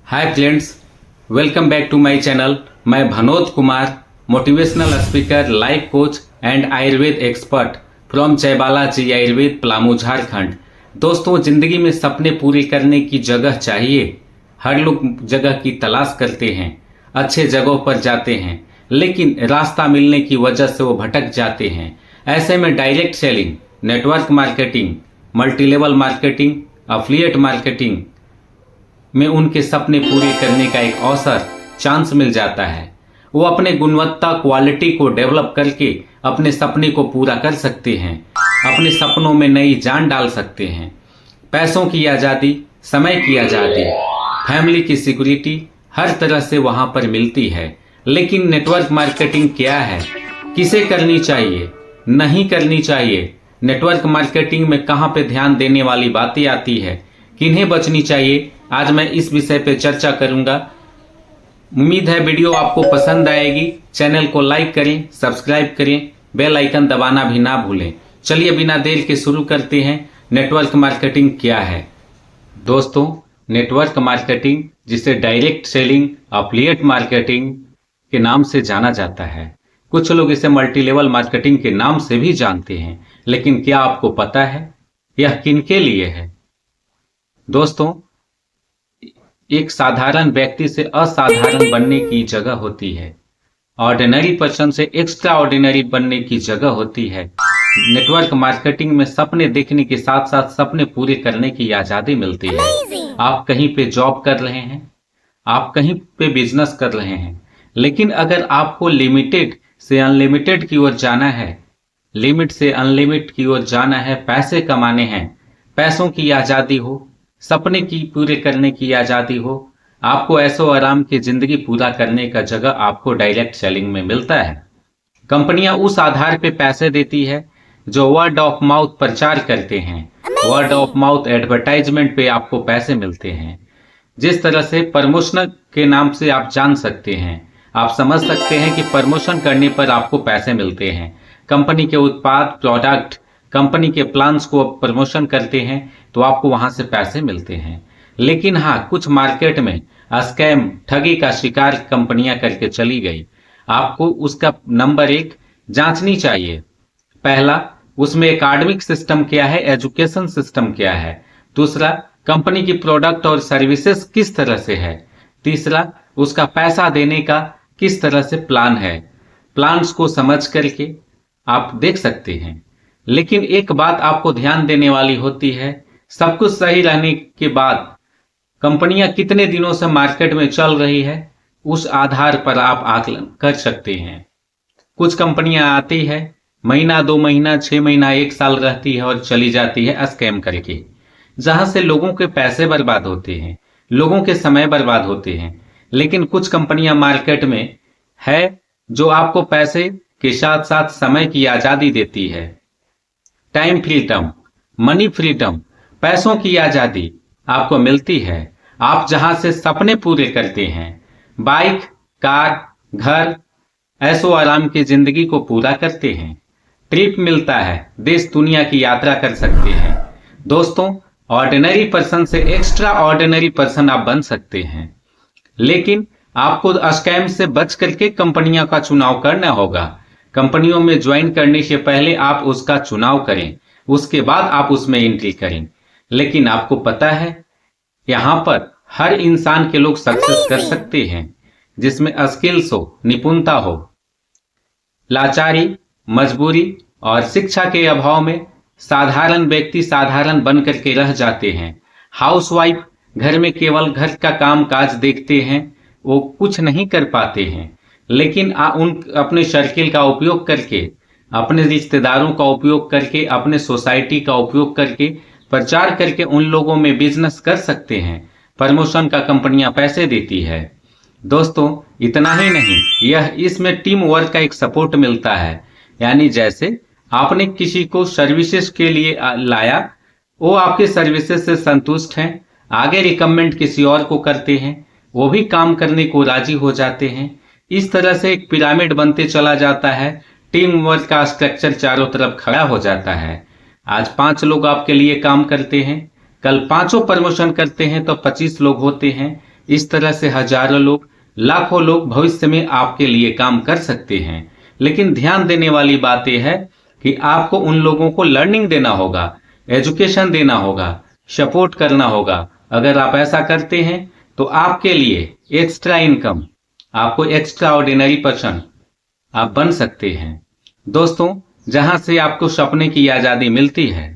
Hi friends, welcome back to my channel. मैं Bhanod Kumar, motivational speaker, life coach and Ayurveda expert from Jai Balaji Ayurveda Palamu Jharkhand. दोस्तों, जिंदगी में सपने पूरे करने की जगह चाहिए। हर लोग जगह की तलाश करते हैं, अच्छे जगहों पर जाते हैं, लेकिन रास्ता मिलने की वजह से वो भटक जाते हैं। ऐसे में direct selling, network marketing, multilevel marketing, affiliate marketing में उनके सपने पूरे करने का एक अवसर, चांस मिल जाता है। वो अपने गुणवत्ता, क्वालिटी को डेवलप करके अपने सपने को पूरा कर सकते हैं, अपने सपनों में नई जान डाल सकते हैं। पैसों की आज़ादी, समय की आज़ादी, फैमिली की सिक्योरिटी हर तरह से वहां पर मिलती है। लेकिन नेटवर्क मार्केटिंग क्या है, किसे करनी चाहिए, नहीं करनी चाहिए, नेटवर्क मार्केटिंग में कहां पे ध्यान देने वाली बातें आती है, किन्हें बचनी चाहिए, आज मैं इस विषय पे चर्चा करूंगा। उम्मीद है वीडियो आपको पसंद आएगी। चैनल को लाइक करें, सब्सक्राइब करें, बेल आइकन दबाना भी ना भूलें। चलिए बिना देर के शुरू करते हैं। नेटवर्क मार्केटिंग क्या है? दोस्तों, नेटवर्क मार्केटिंग, जिसे डायरेक्ट सेलिंग, एफिलिएट मार्केटिंग के नाम से जाना जाता है, कुछ लोग इसे मल्टीलेवल मार्केटिंग के नाम से भी जानते हैं। लेकिन क्या आपको पता है यह किनके लिए है? दोस्तों, एक साधारण व्यक्ति से असाधारण बनने की जगह होती है, ऑर्डिनरी पर्सन से एक्स्ट्रा ऑर्डिनरी बनने की जगह होती है। नेटवर्क मार्केटिंग में सपने देखने के साथ साथ सपने पूरे करने की आजादी मिलती है। आप कहीं पे जॉब कर रहे हैं, आप कहीं पे बिजनेस कर रहे हैं, लेकिन अगर आपको लिमिटेड से अनलिमिटेड की ओर जाना है, लिमिट से अनलिमिट की ओर जाना है, पैसे कमाने हैं, पैसों की आजादी हो, सपने की पूरे करने की आजादी हो, आपको ऐसो आराम की जिंदगी पूरा करने का जगह आपको डायरेक्ट सेलिंग में मिलता है। कंपनियां उस आधार पे पैसे देती है जो वर्ड ऑफ माउथ प्रचार करते हैं। वर्ड ऑफ माउथ एडवर्टाइजमेंट पे आपको पैसे मिलते हैं। जिस तरह से प्रमोशन के नाम से आप जान सकते हैं, आप समझ सकते हैं कि प्रमोशन करने पर आपको पैसे मिलते हैं। कंपनी के उत्पाद, प्रोडक्ट, कंपनी के प्लान्स को प्रमोशन करते हैं तो आपको वहां से पैसे मिलते हैं। लेकिन हाँ, कुछ मार्केट में स्कैम, ठगी का शिकार कंपनियां करके चली गई। आपको उसका नंबर 1 जांचनी चाहिए। पहला, उसमें एकेडमिक सिस्टम क्या है, एजुकेशन सिस्टम क्या है। दूसरा, कंपनी की प्रोडक्ट और सर्विसेज किस तरह से है। तीसरा, उसका पैसा देने का किस तरह से प्लान है। प्लान्स को समझ करके आप देख सकते हैं। लेकिन एक बात आपको ध्यान देने वाली होती है, सब कुछ सही रहने के बाद कंपनियां कितने दिनों से मार्केट में चल रही है, उस आधार पर आप आकलन कर सकते हैं। कुछ कंपनियां आती है, महीना, 2 महीना, 6 महीना, 1 साल रहती है और चली जाती है स्कैम करके, जहां से लोगों के पैसे बर्बाद होते हैं, लोगों के समय बर्बाद होते हैं। लेकिन कुछ कंपनियां मार्केट में है जो आपको पैसे के साथ साथ समय की आजादी देती है। टाइम फ्रीडम, मनी फ्रीडम, पैसों की आजादी आपको मिलती है। आप जहां से सपने पूरे करते हैं, बाइक, कार, घर, ऐशो आराम की जिंदगी को पूरा करते हैं, ट्रिप मिलता है, देश दुनिया की यात्रा कर सकते हैं। दोस्तों, ऑर्डिनरी पर्सन से एक्स्ट्रा ऑर्डिनरी पर्सन आप बन सकते हैं। लेकिन आपको स्कैम से बच करके कंपनियों का चुनाव करना होगा। कंपनियों में ज्वाइन करने से पहले आप उसका चुनाव करें, उसके बाद आप उसमें एंट्री करें। लेकिन आपको पता है, यहां पर हर इंसान के लोग सक्सेस कर सकते हैं जिसमें स्किल्स हो, निपुणता हो। लाचारी, मजबूरी और शिक्षा के अभाव में साधारण व्यक्ति साधारण बन करके रह जाते हैं। हाउसवाइफ घर में केवल घर का काम काज देखते हैं, वो कुछ नहीं कर पाते हैं। लेकिन उन अपने सर्किल का उपयोग करके, अपने रिश्तेदारों का उपयोग करके, अपने सोसाइटी का उपयोग करके, प्रचार करके उन लोगों में बिजनेस कर सकते हैं। प्रमोशन का कंपनियां पैसे देती है। दोस्तों, इतना ही नहीं, यह इसमें टीम वर्क का एक सपोर्ट मिलता है। यानी जैसे आपने किसी को सर्विसेज के लिए लाया, वो आपके सर्विसेज से संतुष्ट हैं, आगे रिकमेंड किसी और को करते हैं, वो भी काम करने को राजी हो जाते हैं। इस तरह से एक पिरामिड बनते चला जाता है। टीम वर्क का स्ट्रक्चर चारों तरफ खड़ा हो जाता है। आज 5 लोग आपके लिए काम करते हैं, कल 5 प्रमोशन करते हैं तो 25 लोग होते हैं। इस तरह से हजारों लोग, लाखों लोग भविष्य में आपके लिए काम कर सकते हैं। लेकिन ध्यान देने वाली बात यह है कि आपको उन लोगों को लर्निंग देना होगा, एजुकेशन देना होगा, सपोर्ट करना होगा। अगर आप ऐसा करते हैं तो आपके लिए एक्स्ट्रा इनकम, आपको एक्स्ट्रा ऑर्डिनरी पर्सन आप बन सकते हैं। दोस्तों, जहां से आपको सपने की आजादी मिलती है।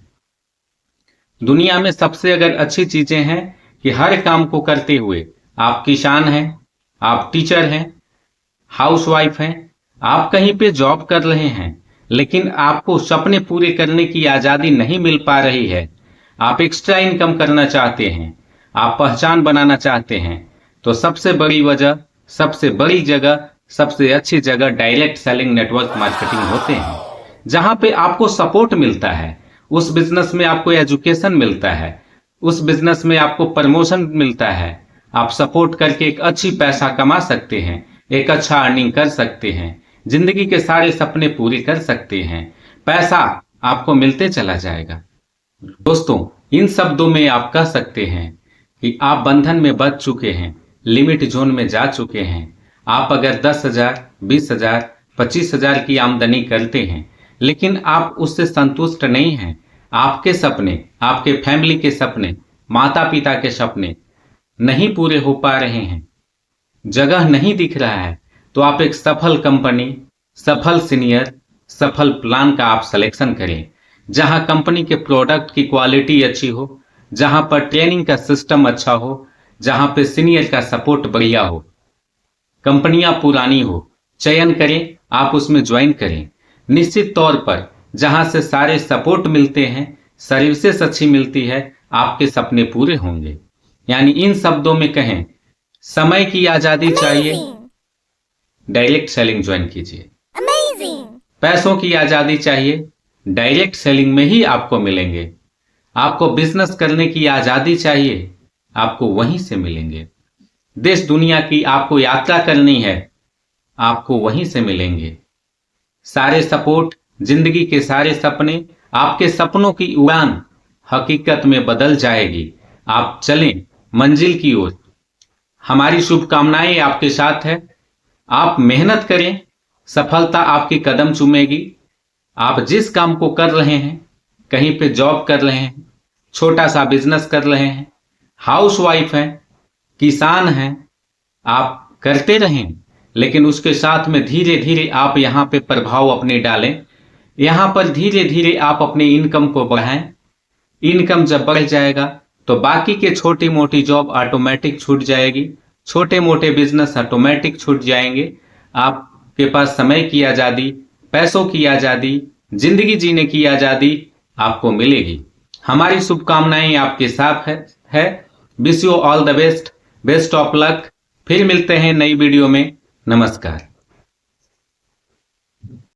दुनिया में सबसे अगर अच्छी चीजें हैं कि हर काम को करते हुए आप किसान हैं, आप टीचर हैं, हाउसवाइफ हैं, आप कहीं पे जॉब कर रहे हैं, लेकिन आपको सपने पूरे करने की आजादी नहीं मिल पा रही है, आप एक्स्ट्रा इनकम करना चाहते हैं, आप पहचान बनाना चाहते हैं, तो सबसे बड़ी वजह, सबसे बड़ी जगह, सबसे अच्छी जगह डायरेक्ट सेलिंग नेटवर्क मार्केटिंग होते हैं। जहां पे आपको सपोर्ट मिलता है, उस बिजनेस में आपको एजुकेशन मिलता है, उस बिजनेस में आपको प्रमोशन मिलता है, आप सपोर्ट करके एक अच्छी पैसा कमा सकते हैं, एक अच्छा अर्निंग कर सकते हैं, जिंदगी के सारे सपने पूरे कर सकते हैं, पैसा आपको मिलते चला जाएगा। दोस्तों, इन शब्दों में आप कह सकते हैं कि आप बंधन में बच चुके हैं, लिमिट जोन में जा चुके हैं। आप अगर 10,000, 20,000, 25,000 की आमदनी करते हैं, लेकिन आप उससे संतुष्ट नहीं हैं, आपके सपने, आपके फैमिली के सपने, माता पिता के सपने नहीं पूरे हो पा रहे हैं, जगह नहीं दिख रहा है, तो आप एक सफल कंपनी, सफल सीनियर, सफल प्लान का आप सिलेक्शन करें, जहां कंपनी के प्रोडक्ट की क्वालिटी अच्छी हो, जहां पर ट्रेनिंग का सिस्टम अच्छा हो, जहां पे सीनियर का सपोर्ट बढ़िया हो, कंपनियां पुरानी हो, चयन करें, आप उसमें ज्वाइन करें। निश्चित तौर पर जहां से सारे सपोर्ट मिलते हैं, सर्विसेज अच्छी मिलती है, आपके सपने पूरे होंगे। यानी इन शब्दों में कहें, समय की आजादी चाहिए, डायरेक्ट सेलिंग ज्वाइन कीजिए। पैसों की आजादी चाहिए, डायरेक्ट सेलिंग में ही आपको मिलेंगे। आपको बिजनेस करने की आजादी चाहिए, आपको वहीं से मिलेंगे। देश दुनिया की आपको यात्रा करनी है, आपको वहीं से मिलेंगे। सारे सपोर्ट, जिंदगी के सारे सपने, आपके सपनों की उड़ान हकीकत में बदल जाएगी। आप चलें मंजिल की ओर। हमारी शुभकामनाएं आपके साथ है। आप मेहनत करें, सफलता आपकी कदम चूमेगी। आप जिस काम को कर रहे हैं, कहीं पे जॉब कर रहे हैं, छोटा सा बिजनेस कर रहे हैं, हाउसवाइफ हैं, किसान हैं, आप करते रहें, लेकिन उसके साथ में धीरे धीरे आप यहाँ पे प्रभाव अपने डालें। यहाँ पर धीरे धीरे आप अपनी इनकम को बढ़ाएं। इनकम जब बढ़ जाएगा तो बाकी के छोटी मोटी जॉब ऑटोमेटिक छूट जाएगी, छोटे मोटे बिजनेस ऑटोमेटिक छूट जाएंगे। आपके पास समय की आजादी, पैसों की आजादी, जिंदगी जीने की आजादी आपको मिलेगी। हमारी शुभकामनाएं आपके साथ है। Wish you all the best, best of luck. फिर मिलते हैं नई वीडियो में। नमस्कार।